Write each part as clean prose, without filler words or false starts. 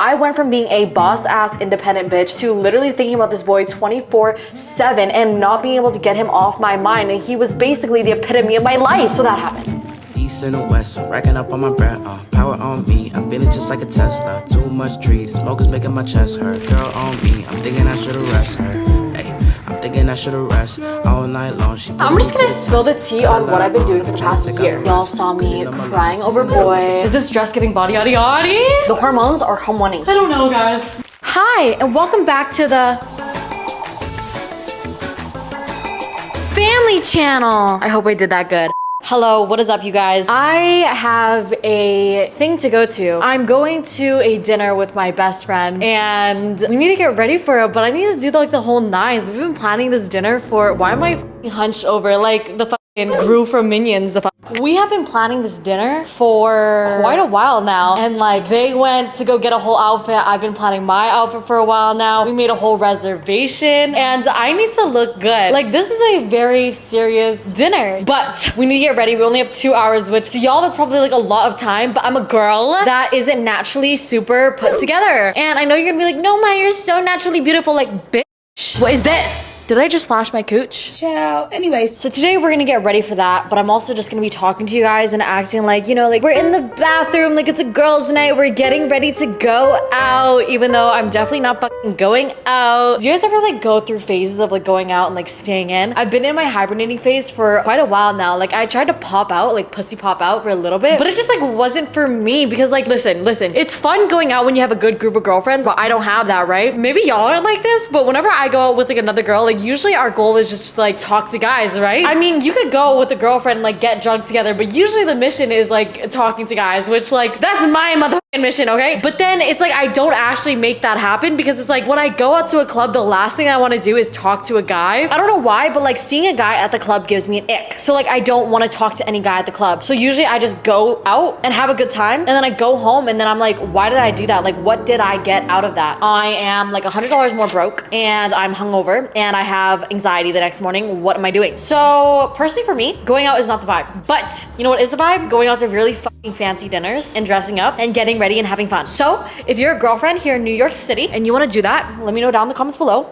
I went from being a boss-ass independent bitch to literally thinking about this boy 24/7 and not being able to get him off my mind. And he was basically the epitome of my life. So that happened. East and the west, I'm racking up on my breath, power on me, I'm feeling just like a Tesla. Too much tree, the smoke is making my chest hurt. Girl on me, I'm thinking I should've rest her. Hey, I'm thinking I should've rest all night long. I'm just gonna spill the tea on what I've been doing for the past year. Y'all saw me crying over boy. Is this dress giving body yaddy yaddy? The hormones are hormoning. I don't know, guys. Hi, and welcome back to the family channel. I hope I did that good. Hello, what is up, you guys? I have a thing to go to. I'm going to a dinner with my best friend and we need to get ready for it, but I need to do like the whole nines. We've been planning this dinner for, why am I hunched over like the Gru from Minions? We have been planning this dinner for quite a while now, and like they went to go get a whole outfit. I've been planning my outfit for a while now. We made a whole reservation and I need to look good. Like this is a very serious dinner, but we need to get ready. We only have 2 hours, which to y'all that's probably like a lot of time, but I'm a girl that isn't naturally super put together. And I know you're gonna be like, no, Maya, you're so naturally beautiful. Like, bitch, what is this? Did I just flash my cooch? Ciao. Anyways. So today we're gonna get ready for that, but I'm also just gonna be talking to you guys and acting like, you know, like we're in the bathroom, like it's a girls' night, we're getting ready to go out, even though I'm definitely not fucking going out. Do you guys ever like go through phases of like going out and like staying in? I've been in my hibernating phase for quite a while now. Like I tried to pop out, like pussy pop out for a little bit, but it just like wasn't for me because like, listen, it's fun going out when you have a good group of girlfriends, but I don't have that, right? Maybe y'all aren't like this, but whenever I go out with like another girl, like usually our goal is just to like talk to guys, right? I mean, you could go with a girlfriend and like get drunk together, but usually the mission is like talking to guys, which like that's my motherfucking mission, okay? But then it's like I don't actually make that happen because it's like when I go out to a club, the last thing I want to do is talk to a guy. I don't know why, but like seeing a guy at the club gives me an ick. So like I don't want to talk to any guy at the club. So usually I just go out and have a good time and then I go home and then I'm like, why did I do that? Like what did I get out of that? I am like $100 more broke and I'm hungover and I have anxiety the next morning. What am I doing? So personally for me, going out is not the vibe. But you know what is the vibe? Going out to really fucking fancy dinners and dressing up and getting ready and having fun. So if you're a girlfriend here in New York City and you want to do that, let me know down in the comments below.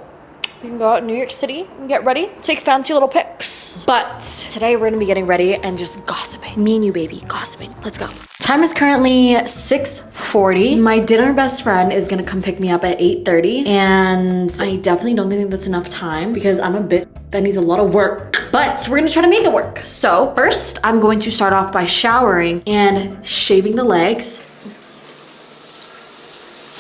You can go out in New York City and get ready, take fancy little pics. But today we're gonna be getting ready and just gossiping. Me and you, baby, gossiping. Let's go. Time is currently 6:40. My dinner best friend is gonna come pick me up at 8:30. And I definitely don't think that's enough time because I'm a bitch that needs a lot of work. But we're gonna try to make it work. So first, I'm going to start off by showering and shaving the legs.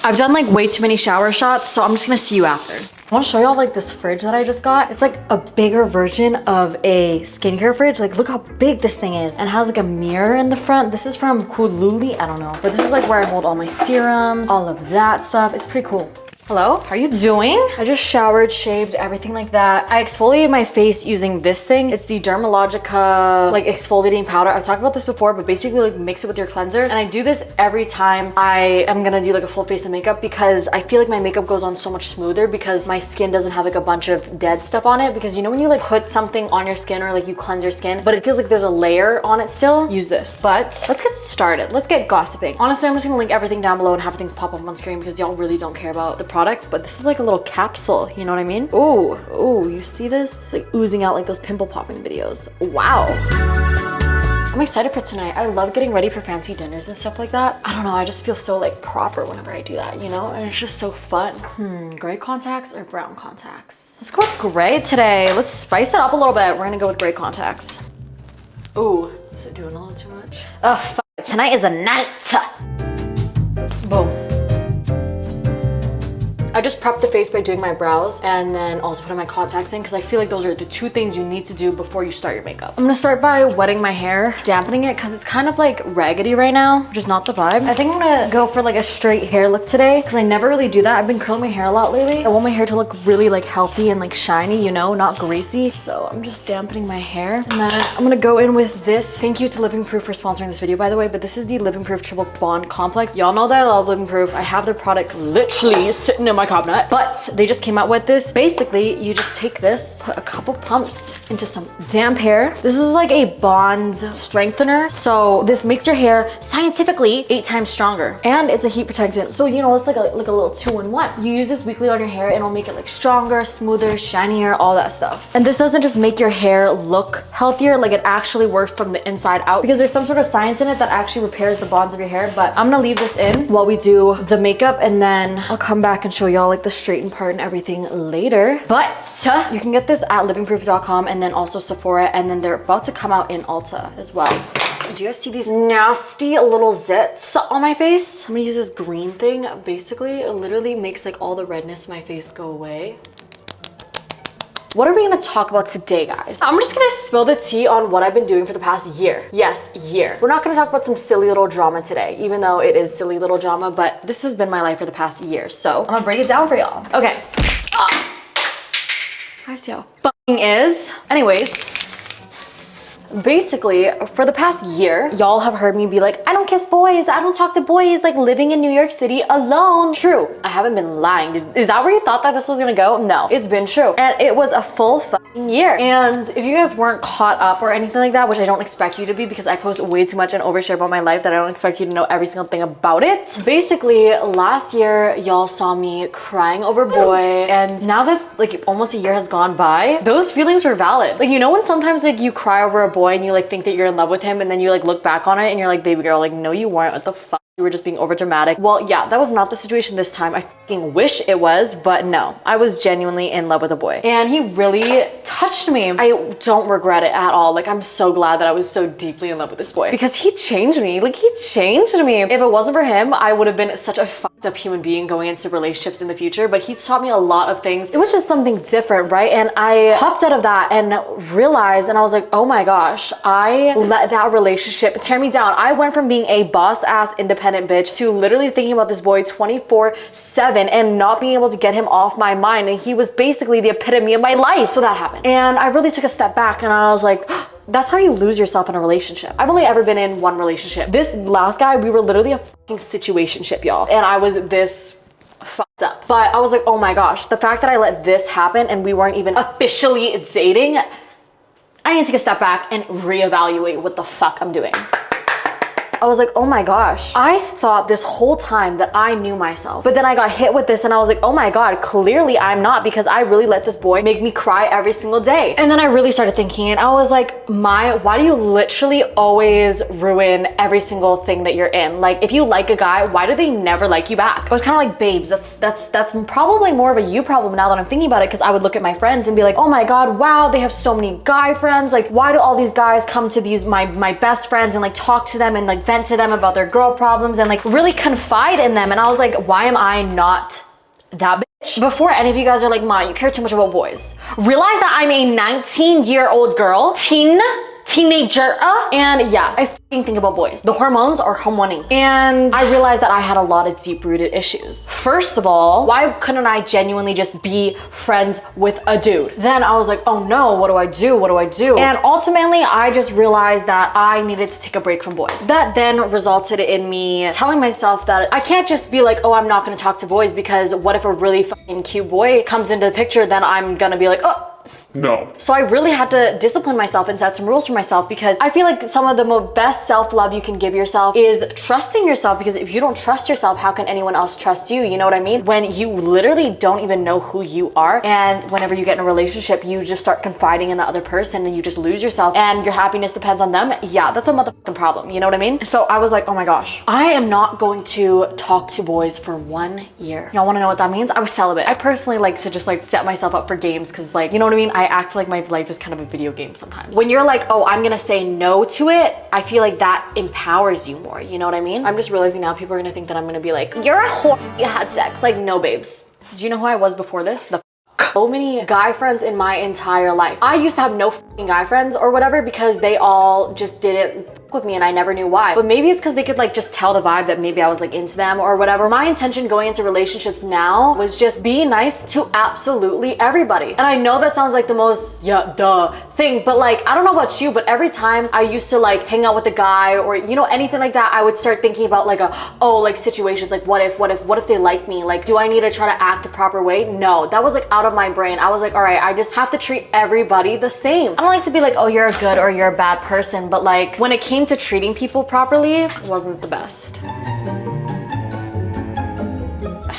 I've done like way too many shower shots, so I'm just gonna see you after. I want to show y'all like this fridge that I just got. It's like a bigger version of a skincare fridge. Like look how big this thing is and has like a mirror in the front. This is from Kululi, I don't know. But this is like where I hold all my serums, all of that stuff. It's pretty cool. Hello, how are you doing? I just showered, shaved, everything like that. I exfoliated my face using this thing. It's the Dermalogica like exfoliating powder. I've talked about this before, but basically like mix it with your cleanser. And I do this every time I am gonna do like a full face of makeup because I feel like my makeup goes on so much smoother because my skin doesn't have like a bunch of dead stuff on it. Because you know when you like put something on your skin or like you cleanse your skin, but it feels like there's a layer on it still, use this. But let's get started. Let's get gossiping. Honestly, I'm just gonna link everything down below and have things pop up on screen because y'all really don't care about the product, but this is like a little capsule, you know what I mean? Oh, you see this? It's like oozing out like those pimple popping videos. Wow. I'm excited for tonight. I love getting ready for fancy dinners and stuff like that. I don't know, I just feel so like proper whenever I do that, you know? And it's just so fun. Gray contacts or brown contacts? Let's go with gray today. Let's spice it up a little bit. We're gonna go with gray contacts. Ooh, is it doing a little too much? Oh, fuck it. Tonight is a night. Boom. I just prepped the face by doing my brows and then also putting my contacts in because I feel like those are the two things you need to do before you start your makeup. I'm gonna start by wetting my hair, dampening it because it's kind of like raggedy right now, which is not the vibe. I think I'm gonna go for like a straight hair look today because I never really do that. I've been curling my hair a lot lately. I want my hair to look really like healthy and like shiny, you know, not greasy. So I'm just dampening my hair and then I'm gonna go in with this. Thank you to Living Proof for sponsoring this video, by the way, but this is the Living Proof Triple Bond Complex. Y'all know that I love Living Proof. I have their products literally sitting in my cob nut. But they just came out with this. Basically, you just take this, put a couple pumps into some damp hair. This is like a bond strengthener. So this makes your hair scientifically 8 times stronger. And it's a heat protectant. So, you know, it's like a little 2-in-1. You use this weekly on your hair and it'll make it like stronger, smoother, shinier, all that stuff. And this doesn't just make your hair look healthier, like it actually works from the inside out, because there's some sort of science in it that actually repairs the bonds of your hair. But I'm gonna leave this in while we do the makeup, and then I'll come back and show y'all like the straighten part and everything later. But you can get this at livingproof.com and then also Sephora, and then they're about to come out in Ulta as well. Do you guys see these nasty little zits on my face? I'm gonna use this green thing. Basically, it literally makes like all the redness in my face go away. What are we gonna talk about today, guys? I'm just gonna spill the tea on what I've been doing for the past year. Yes, year. We're not gonna talk about some silly little drama today, even though it is silly little drama, but this has been my life for the past year. So I'm gonna break it down for y'all. Okay. I see how fucking is. Anyways, basically, for the past year, y'all have heard me be like, I don't kiss boys, I don't talk to boys, like living in New York City alone. True, I haven't been lying. Is that where you thought that this was gonna go? No, it's been true. And it was a full fucking year. And if you guys weren't caught up or anything like that, which I don't expect you to be because I post way too much and overshare about my life that I don't expect you to know every single thing about it. Basically, last year, y'all saw me crying over boy. And now that like almost a year has gone by, those feelings were valid. Like, you know when sometimes like you cry over a boy and you like think that you're in love with him, and then you like look back on it and you're like, baby girl, like no you weren't, what the fuck, you were just being over dramatic. Well, yeah, that was not the situation this time. I fucking wish it was, but no, I was genuinely in love with a boy and he really touched me. I don't regret it at all. Like, I'm so glad that I was so deeply in love with this boy because he changed me. Like, he changed me. If it wasn't for him, I would have been such a fucked up human being going into relationships in the future, but he's taught me a lot of things. It was just something different, right? And I hopped out of that and realized, and I was like, oh my gosh, I let that relationship tear me down. I went from being a boss ass independent bitch to literally thinking about this boy 24/7 and not being able to get him off my mind. And he was basically the epitome of my life. So that happened. And I really took a step back and I was like, that's how you lose yourself in a relationship. I've only ever been in one relationship. This last guy, we were literally a fucking situationship, y'all. And I was this fucked up. But I was like, oh my gosh, the fact that I let this happen and we weren't even officially dating, I need to take a step back and reevaluate what the fuck I'm doing. I was like, oh my gosh, I thought this whole time that I knew myself. But then I got hit with this and I was like, oh my God, clearly I'm not, because I really let this boy make me cry every single day. And then I really started thinking, and I was like, why do you literally always ruin every single thing that you're in? Like, if you like a guy, why do they never like you back? I was kind of like, babes, that's probably more of a you problem now that I'm thinking about it, because I would look at my friends and be like, oh my God, wow, they have so many guy friends. Like, why do all these guys come to these, my best friends and like talk to them and like vent to them about their girl problems and like really confide in them? And I was like, why am I not that bitch? Before any of you guys are like, Ma, you care too much about boys. Realize that I'm a 19-year-old girl, teenager, and yeah, I fucking think about boys. The hormones are hormoning. And I realized that I had a lot of deep-rooted issues. First of all, why couldn't I genuinely just be friends with a dude? Then I was like, oh no, what do I do? What do I do? And ultimately, I just realized that I needed to take a break from boys. That then resulted in me telling myself that I can't just be like, oh, I'm not gonna talk to boys, because what if a really fucking cute boy comes into the picture? Then I'm gonna be like, oh, no. So I really had to discipline myself and set some rules for myself, because I feel like some of the best self-love you can give yourself is trusting yourself, because if you don't trust yourself, how can anyone else trust you? You know what I mean? When you literally don't even know who you are, and whenever you get in a relationship, you just start confiding in the other person and you just lose yourself and your happiness depends on them. Yeah, that's a motherfucking problem. You know what I mean? So I was like, oh my gosh, I am not going to talk to boys for 1 year. Y'all wanna know what that means? I was celibate. I personally like to just like set myself up for games, because like, you know what I mean? I act like my life is kind of a video game sometimes. When you're like, oh, I'm gonna say no to it, I feel like that empowers you more. You know what I mean? I'm just realizing now people are gonna think that I'm gonna be like, you're a whore, you had sex. Like, no, babes. Do you know who I was before this? So many guy friends in my entire life. I used to have no fucking guy friends or whatever, because they all just didn't with me and I never knew why. But maybe it's because they could like just tell the vibe that maybe I was like into them or whatever. My intention going into relationships now was just be nice to absolutely everybody. And I know that sounds like the most thing, but like I don't know about you, but every time I used to like hang out with a guy or you know anything like that, I would start thinking about like like situations like what if they like me? Like do I need to try to act a proper way? No, that was like out of my brain. I was like, all right, I just have to treat everybody the same. I don't like to be like, oh, you're a good or you're a bad person, but like when it came to treating people properly, it wasn't the best.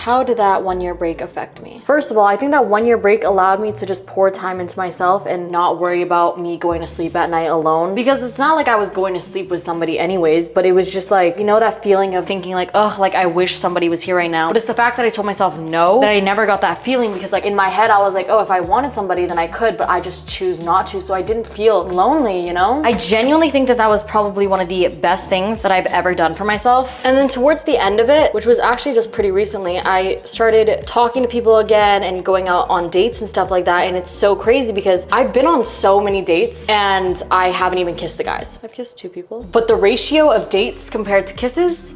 How did that 1 year break affect me? First of all, I think that 1 year break allowed me to just pour time into myself and not worry about me going to sleep at night alone, because it's not like I was going to sleep with somebody anyways, but it was just like, you know, that feeling of thinking like, ugh, like I wish somebody was here right now. But it's the fact that I told myself no, that I never got that feeling, because like in my head I was like, oh, if I wanted somebody then I could, but I just choose not to, so I didn't feel lonely, you know? I genuinely think that that was probably one of the best things that I've ever done for myself. And then towards the end of it, which was actually just pretty recently, I started talking to people again and going out on dates and stuff like that. And it's so crazy because I've been on so many dates and I haven't even kissed the guys. I've kissed 2 people. But the ratio of dates compared to kisses,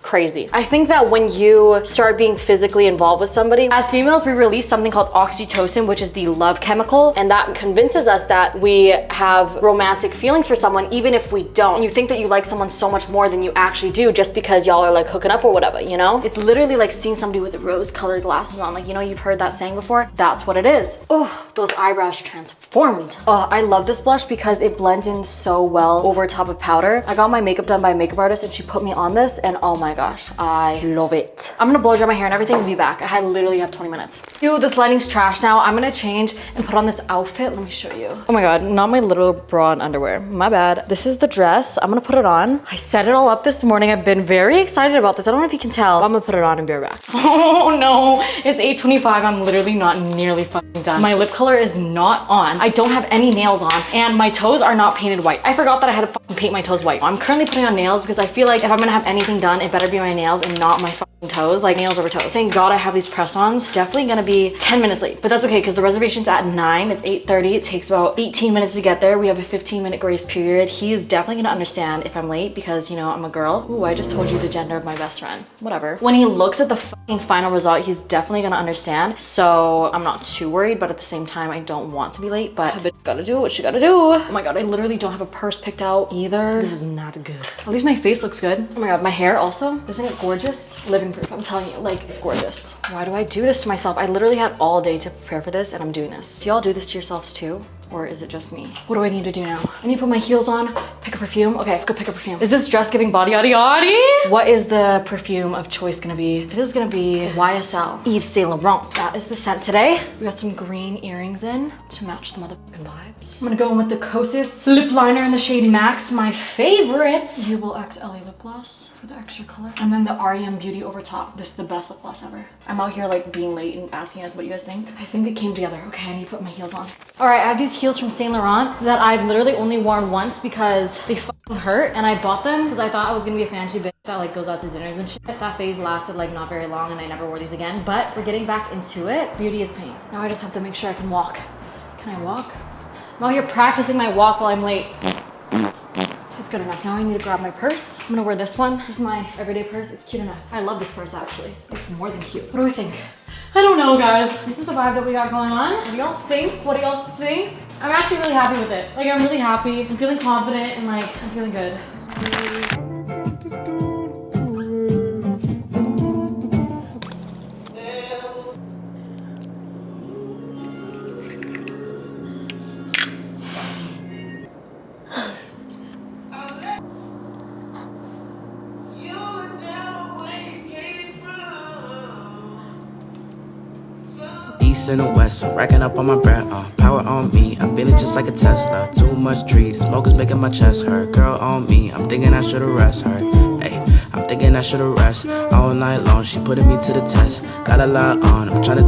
crazy. I think that when you start being physically involved with somebody, as females, we release something called oxytocin, which is the love chemical, and that convinces us that we have romantic feelings for someone even if we don't. You think that you like someone so much more than you actually do just because y'all are like hooking up or whatever, you know? It's literally like seeing somebody with rose-colored glasses on. Like, you know, you've heard that saying before? That's what it is. Oh, those eyebrows transformed. Oh, I love this blush because it blends in so well over top of powder. I got my makeup done by a makeup artist and she put me on this and oh my gosh, I love it. I'm gonna blow dry my hair and everything and be back. I literally have 20 minutes. Ew, this lighting's trash now. I'm gonna change and put on this outfit. Let me show you. Oh my God, not my little bra and underwear. My bad. This is the dress. I'm gonna put it on. I set it all up this morning. I've been very excited about this. I don't know if you can tell. I'm gonna put it on and be right back. Oh no, it's 8:25. I'm literally not nearly fucking done. My lip color is not on. I don't have any nails on and my toes are not painted white. I forgot that I had to fucking paint my toes white. I'm currently putting on nails because I feel like if I'm gonna have anything done, it better be my nails and not my fucking toes, like nails over toes. Thank God I have these press-ons. Definitely gonna be 10 minutes late, but that's okay because the reservation's at 9. It's 8:30. It takes about 18 minutes to get there. We have a 15-minute grace period. He is definitely gonna understand if I'm late because, you know, I'm a girl. Ooh, I just told you the gender of my best friend. Whatever. When he looks at the fucking final result, he's definitely gonna understand. So I'm not too worried, but at the same time, I don't want to be late, but a bitch gotta do what she gotta do. Oh my God, I literally don't have a purse picked out either. This is not good. At least my face looks good. Oh my God, my hair also. Isn't it gorgeous? Living proof, I'm telling you, like, it's gorgeous. Why do I do this to myself? I literally had all day to prepare for this and I'm doing this. Do y'all do this to yourselves too? Or is it just me? What do I need to do now? I need to put my heels on, pick a perfume. Okay, let's go pick a perfume. Is this dress giving body yaddy yaddy? What is the perfume of choice gonna be? It is gonna be YSL Yves Saint Laurent. That is the scent today. We got some green earrings in to match the motherfucking vibes. I'm gonna go in with the Kosas lip liner in the shade Max, my favorite. Huble X LA lip gloss for the extra color. And then the REM Beauty over top. This is the best lip gloss ever. I'm out here like being late and asking you guys what you guys think. I think it came together. Okay, I need to put my heels on. All right, I have these heels from Saint Laurent that I've literally only worn once because they fucking hurt, and I bought them because I thought I was gonna be a fancy bitch that like goes out to dinners and shit. That phase lasted like not very long and I never wore these again, but we're getting back into it. Beauty is pain. Now I just have to make sure I can walk. Can I walk? I'm out here practicing my walk while I'm late. It's good enough. Now I need to grab my purse. I'm gonna wear this one. This is my everyday purse. It's cute enough. I love this purse actually. It's more than cute. What do we think? I don't know, guys. This is the vibe that we got going on. What do y'all think? What do y'all think? I'm actually really happy with it. Like, I'm really happy. I'm feeling confident and like, I'm feeling good. East and the west, I'm racking up on my bread, power on me, I'm feeling just like a Tesla. Too much tree, the smoke is making my chest hurt. Girl on me, I'm thinking I should've rest her. Hey, I'm thinking I should've rest all night long. She putting me to the test, got a lot on, I'm trying to